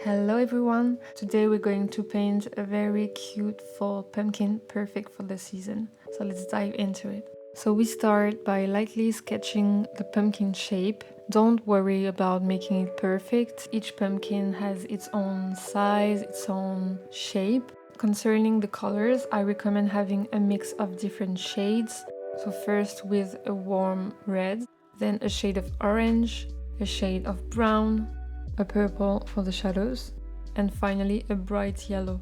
Hello everyone! Today we're going to paint a very cute fall pumpkin perfect for the season. So let's dive into it. So we start by lightly sketching the pumpkin shape. Don't worry about making it perfect. Each pumpkin has its own size, its own shape. Concerning the colors, I recommend having a mix of different shades. So first with a warm red, then a shade of orange, a shade of brown, a purple for the shadows, and finally a bright yellow.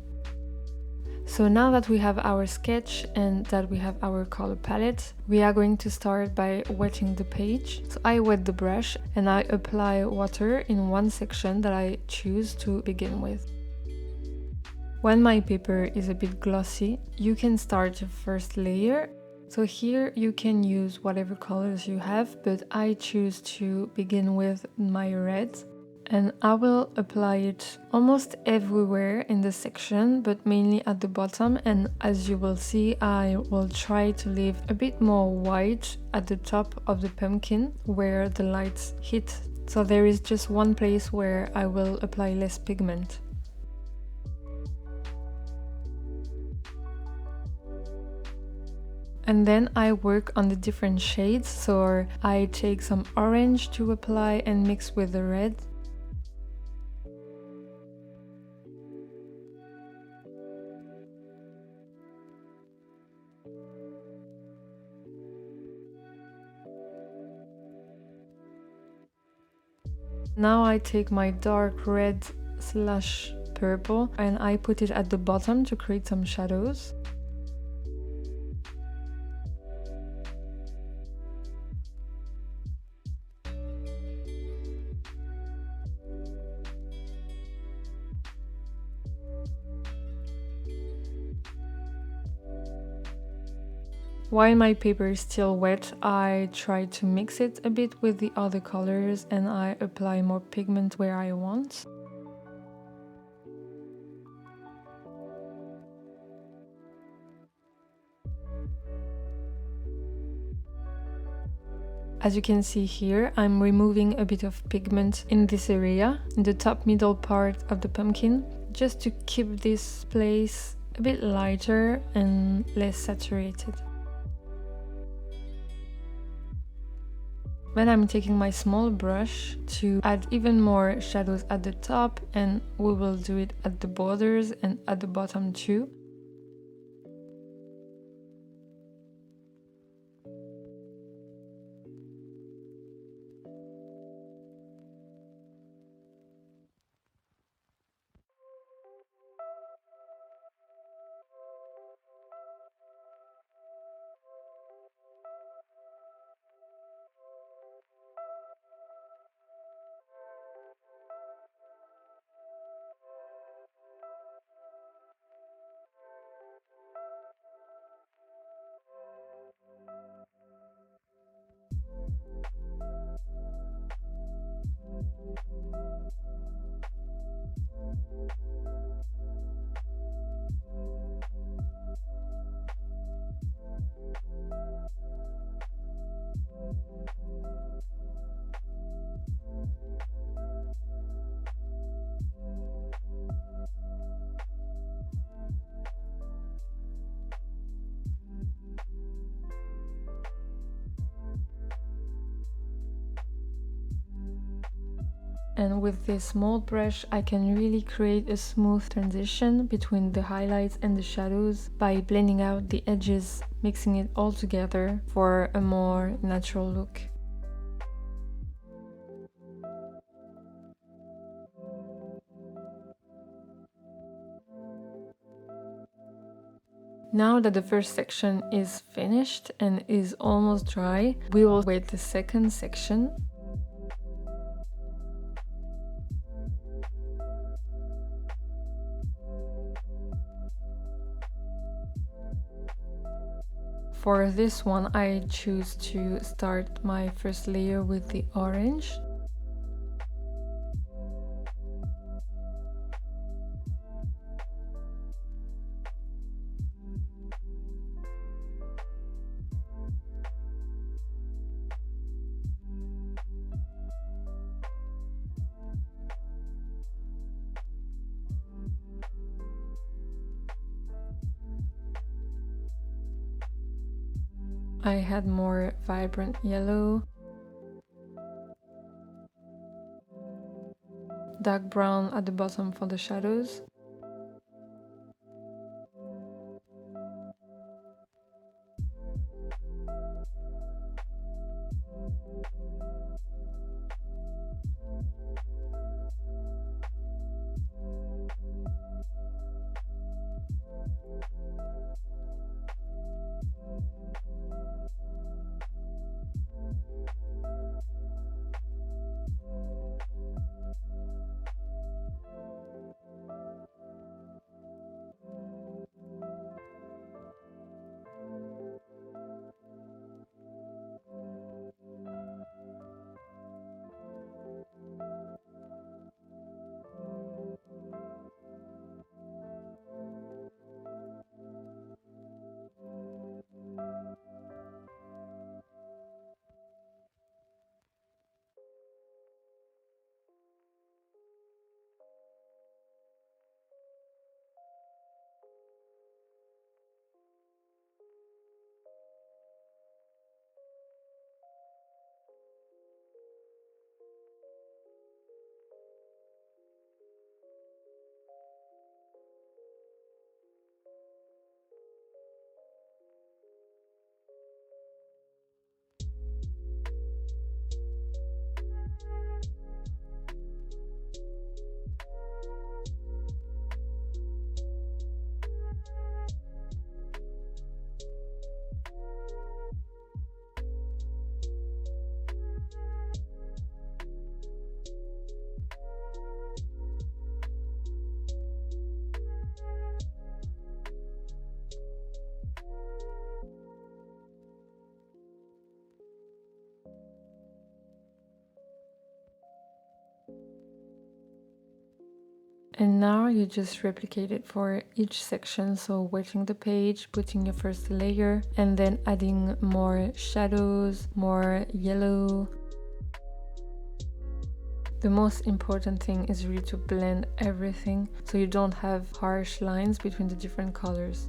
So now that we have our sketch and that we have our color palette, we are going to start by wetting the page. So I wet the brush and I apply water in one section that I choose to begin with. When my paper is a bit glossy, you can start your first layer. So here you can use whatever colors you have, but I choose to begin with my red. And I will apply it almost everywhere in the section, but mainly at the bottom. And as you will see, I will try to leave a bit more white at the top of the pumpkin where the lights hit. So there is just one place where I will apply less pigment. And then I work on the different shades. So I take some orange to apply and mix with the red. Now I take my dark red / purple and I put it at the bottom to create some shadows. While my paper is still wet, I try to mix it a bit with the other colors and I apply more pigment where I want. As you can see here, I'm removing a bit of pigment in this area, in the top middle part of the pumpkin, just to keep this place a bit lighter and less saturated. Then I'm taking my small brush to add even more shadows at the top, and we will do it at the borders and at the bottom too. And with this small brush, I can really create a smooth transition between the highlights and the shadows by blending out the edges, mixing it all together for a more natural look. Now that the first section is finished and is almost dry, we will wet the second section. For this one, I choose to start my first layer with the orange. I had more vibrant yellow, dark brown at the bottom for the shadows. And now you just replicate it for each section, so wetting the page, putting your first layer, and then adding more shadows, more yellow. The most important thing is really to blend everything so you don't have harsh lines between the different colors.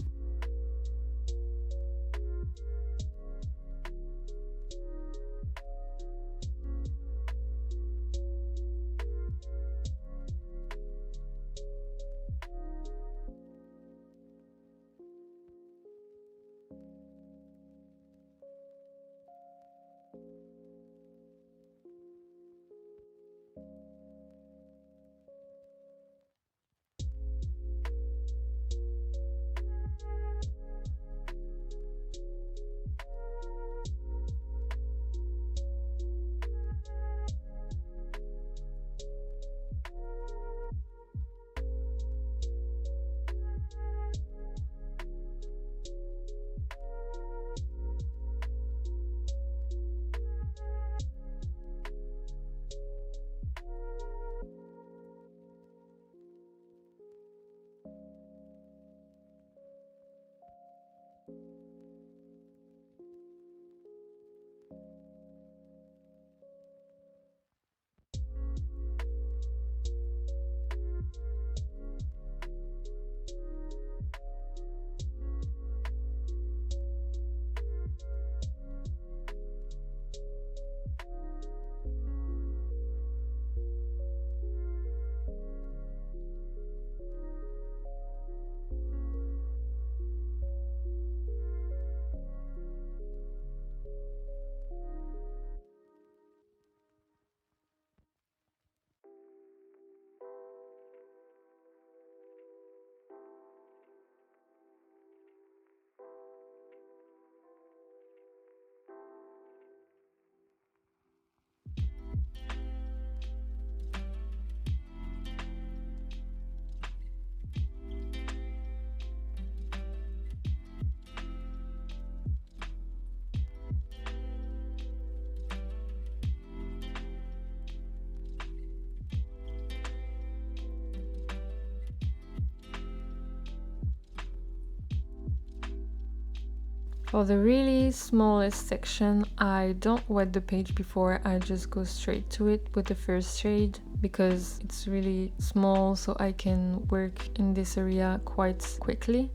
For the really smallest section, I don't wet the page before, I just go straight to it with the first shade because it's really small, so I can work in this area quite quickly.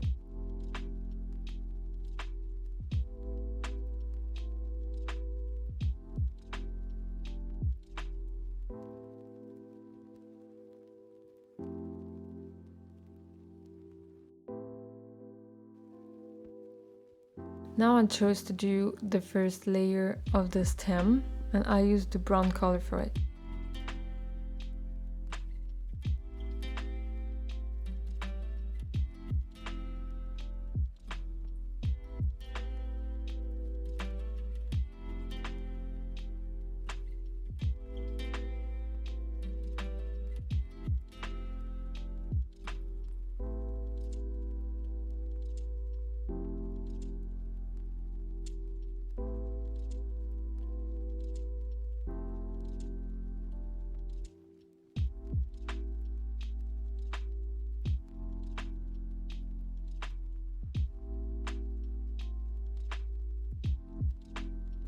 Now I chose to do the first layer of the stem, and I used the brown color for it.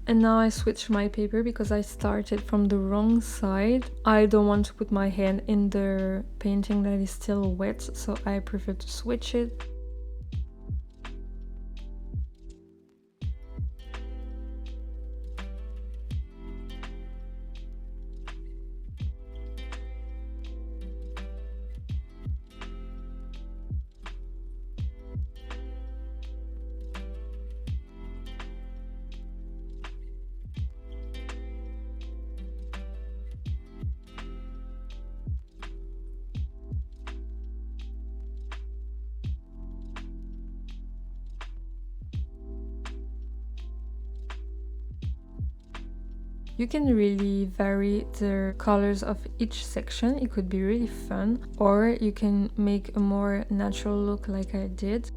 And now I switch my paper because I started from the wrong side. I don't want to put my hand in the painting that is still wet, so I prefer to switch it. You can really vary the colors of each section. It could be really fun, or you can make a more natural look like I did.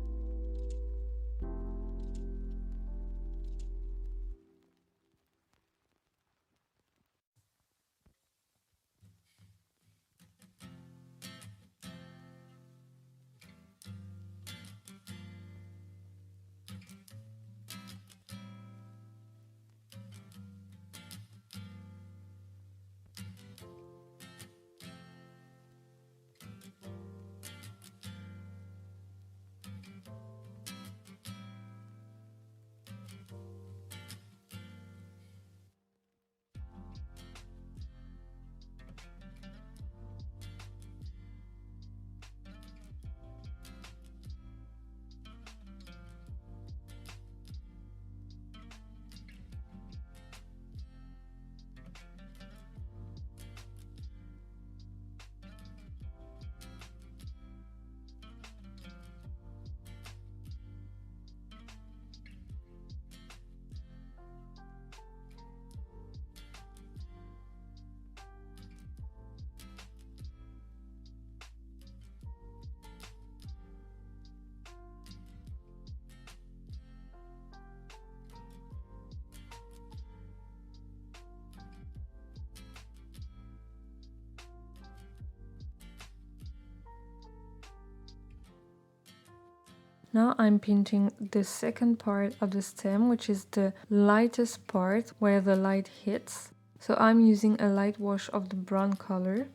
Now I'm painting the second part of the stem, which is the lightest part where the light hits. So I'm using a light wash of the brown color.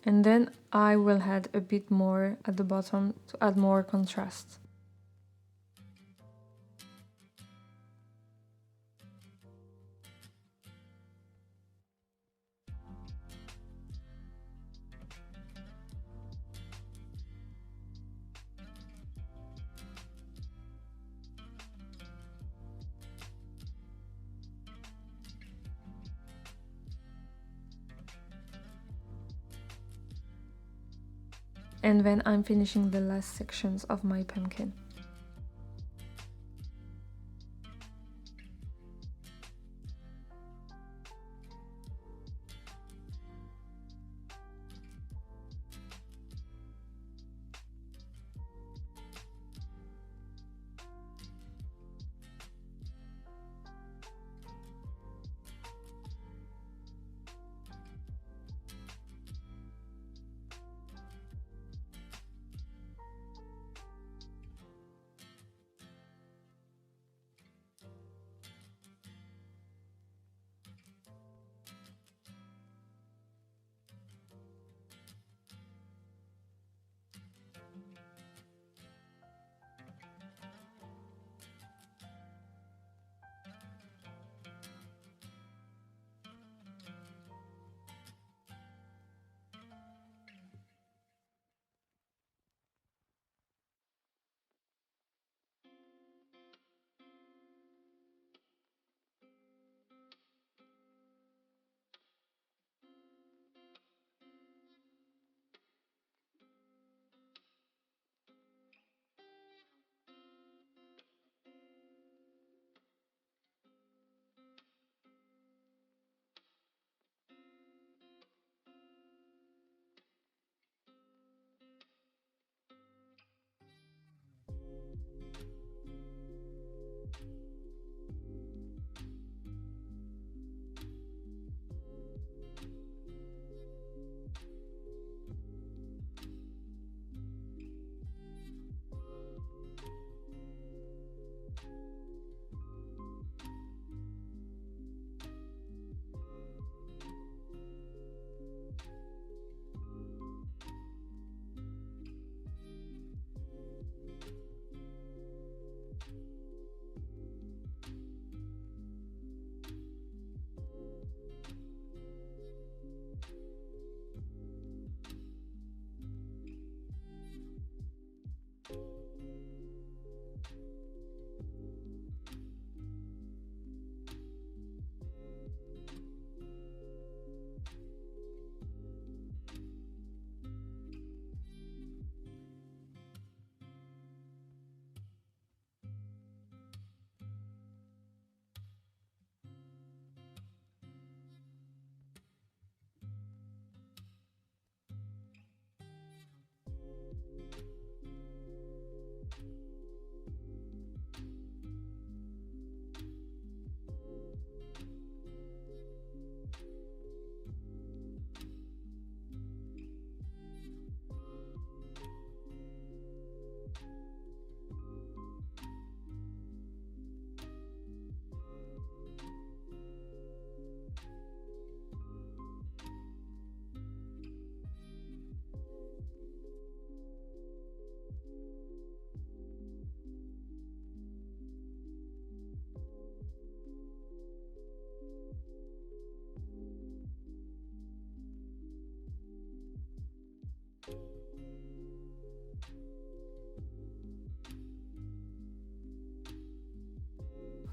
And then I will add a bit more at the bottom to add more contrast. And then I'm finishing the last sections of my pumpkin.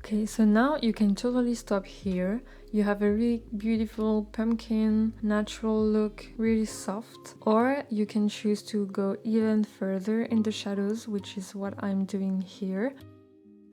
Okay, so now you can totally stop here. You have a really beautiful pumpkin, natural look, really soft. Or you can choose to go even further in the shadows, which is what I'm doing here.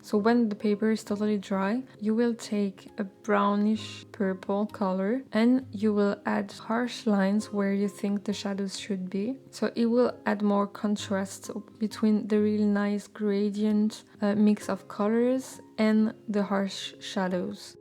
So when the paper is totally dry, you will take a brownish purple color and you will add harsh lines where you think the shadows should be. So it will add more contrast between the really nice gradient mix of colors and the harsh shadows.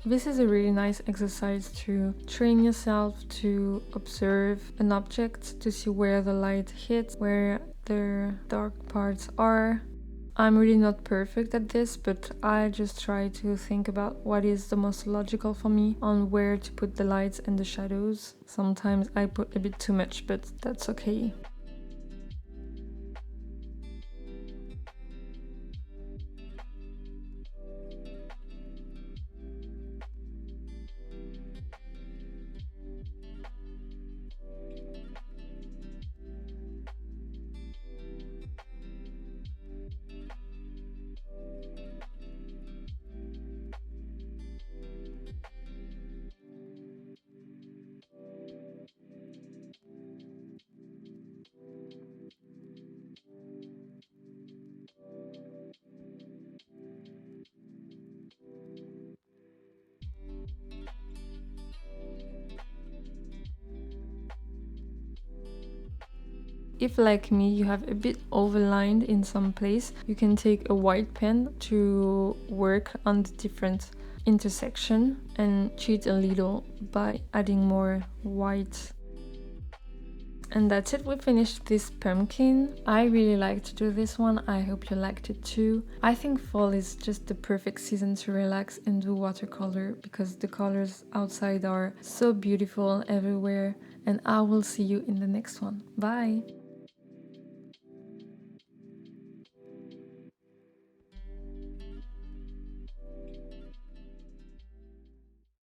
This is a really nice exercise to train yourself to observe an object, to see where the light hits, where the dark parts are. I'm really not perfect at this, but I just try to think about what is the most logical for me on where to put the lights and the shadows. Sometimes I put a bit too much, but that's okay. If, like me, you have a bit overlined in some place, you can take a white pen to work on the different intersection and cheat a little by adding more white. And that's it, we finished this pumpkin. I really like to do this one, I hope you liked it too. I think fall is just the perfect season to relax and do watercolor because the colors outside are so beautiful everywhere. And I will see you in the next one. Bye!